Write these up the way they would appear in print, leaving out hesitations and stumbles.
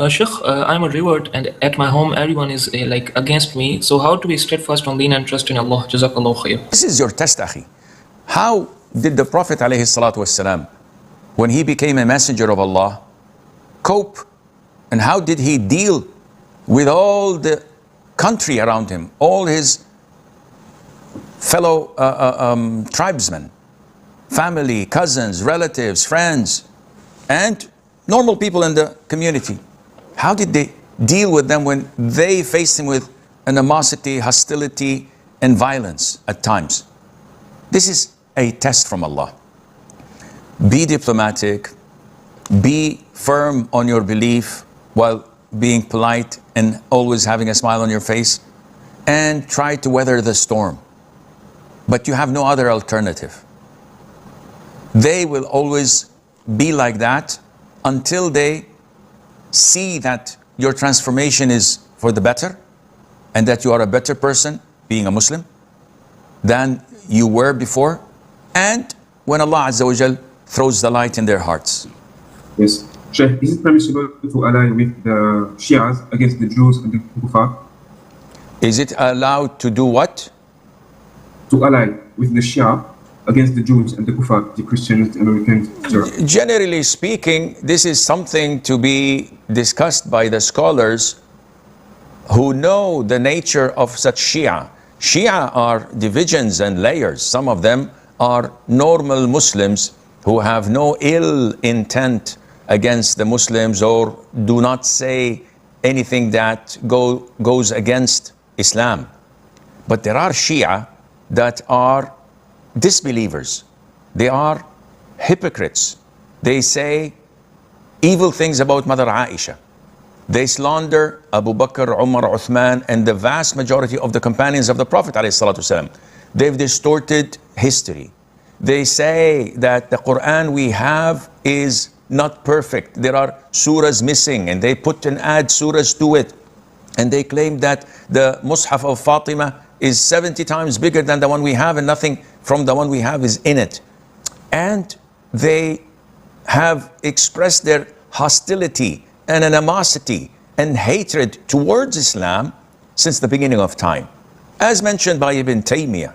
Sheikh, I'm a revert, and at my home, everyone is like against me. So, how to be steadfast on deen and trust in Allah? Jazakallah khair. This is your test, akhi. How did the Prophet ﷺ, when he became a messenger of Allah, cope? And how did he deal with all the country around him, all his fellow tribesmen, family, cousins, relatives, friends, and normal people in the community? How did they deal with them when they faced him with animosity, hostility, and violence at times? This is a test from Allah. Be diplomatic, be firm on your belief while being polite and always having a smile on your face, and try to weather the storm. But you have no other alternative. They will always be like that until they see that your transformation is for the better and that you are a better person, being a Muslim, than you were before, and when Allah Azza wa Jal throws the light in their hearts. Yes. Sheikh, is it permissible to ally with the Shias against the Jews and the Kuffar? Is it allowed to do what? To ally with the Shia against the Jews and the Kuffar, the Christians, the Americans, etc. Generally speaking, this is something to be discussed by the scholars who know the nature of such Shia. Shia are divisions and layers. Some of them are normal Muslims who have no ill intent against the Muslims or do not say anything that goes against Islam. But there are Shia that are disbelievers. They are hypocrites. They say evil things about Mother Aisha. They slander Abu Bakr, Umar, Uthman, and the vast majority of the companions of the Prophet ﷺ. They've distorted history. They say that the Quran we have is not perfect. There are surahs missing, and they put and add surahs to it. And they claim that the Mus'haf of Fatima is 70 times bigger than the one we have, and nothing from the one we have is in it. And they have expressed their hostility and animosity and hatred towards Islam since the beginning of time. As mentioned by Ibn Taymiyyah,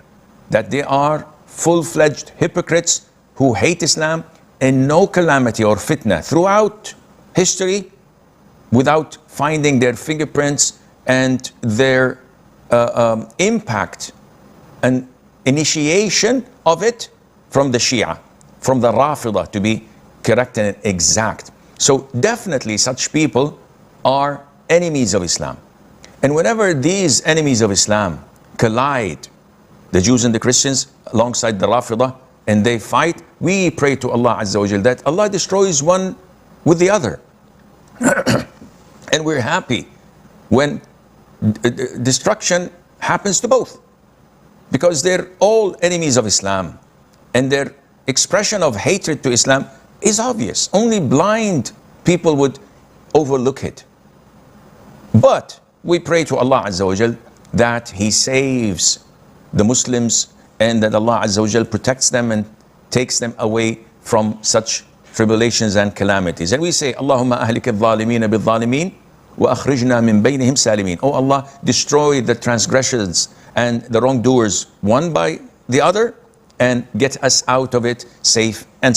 that they are full-fledged hypocrites who hate Islam, and no calamity or fitna throughout history without finding their fingerprints and their impact and initiation of it from the Shia, from the Rafidah, to be correct and exact. So definitely such people are enemies of Islam. And whenever these enemies of Islam collide, the Jews and the Christians alongside the Rafidah, and they fight, we pray to Allah Azza wa Jal that Allah destroys one with the other. And we're happy when destruction happens to both, because they're all enemies of Islam, and their expression of hatred to Islam is obvious. Only blind people would overlook it. But we pray to Allah Azza wa Jal that He saves the Muslims, and that Allah Azza wa Jal protects them and takes them away from such tribulations and calamities. And we say, Allahumma ahlik al-zalimeen bil-zalimin wa akhrijna min baynihim salimin. Oh Allah, destroy the transgressors and the wrongdoers one by the other, and get us out of it safe and sound.